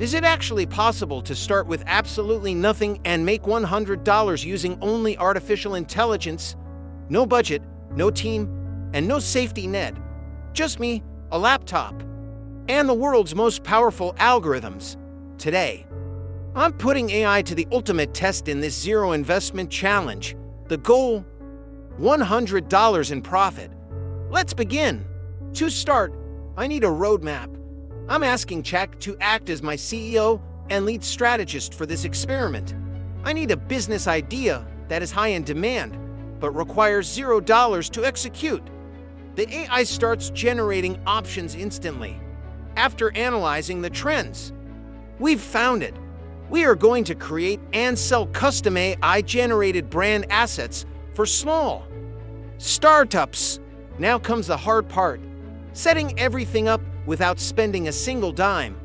Is it actually possible to start with absolutely nothing and make $100 using only artificial intelligence? No budget, no team, and no safety net. Just me, a laptop, and the world's most powerful algorithms. Today, I'm putting AI to the ultimate test in this zero investment challenge. The goal? $100 in profit. Let's begin. To start, I need a roadmap. I'm asking Chat to act as my CEO and lead strategist for this experiment. I need a business idea that is high in demand, but requires $0 to execute. The AI starts generating options instantly. After analyzing the trends, we've found it. We are going to create and sell custom AI-generated brand assets for small startups. Now comes the hard part, setting everything up without spending a single dime.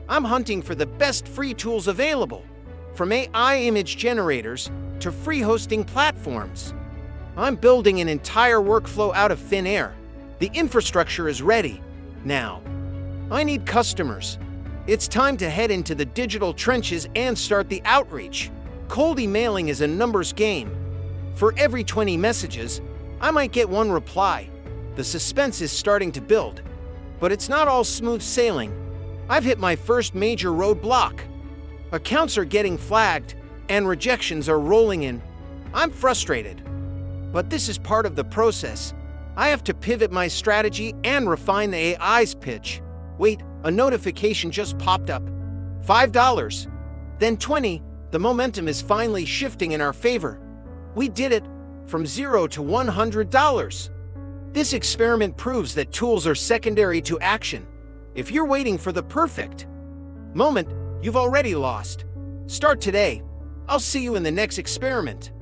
I'm hunting for the best free tools available, from AI image generators to free hosting platforms. I'm building an entire workflow out of thin air. The infrastructure is ready. Now, I need customers. It's time to head into the digital trenches and start the outreach. Cold emailing is a numbers game. For every 20 messages, I might get one reply. The suspense is starting to build. But it's not all smooth sailing. I've hit my first major roadblock. Accounts are getting flagged, and rejections are rolling in. I'm frustrated. But this is part of the process. I have to pivot my strategy and refine the AI's pitch. Wait, a notification just popped up. $5, then $20. The momentum is finally shifting in our favor. We did it, from $0 to $100. This experiment proves that tools are secondary to action. If you're waiting for the perfect moment, you've already lost. Start today. I'll see you in the next experiment.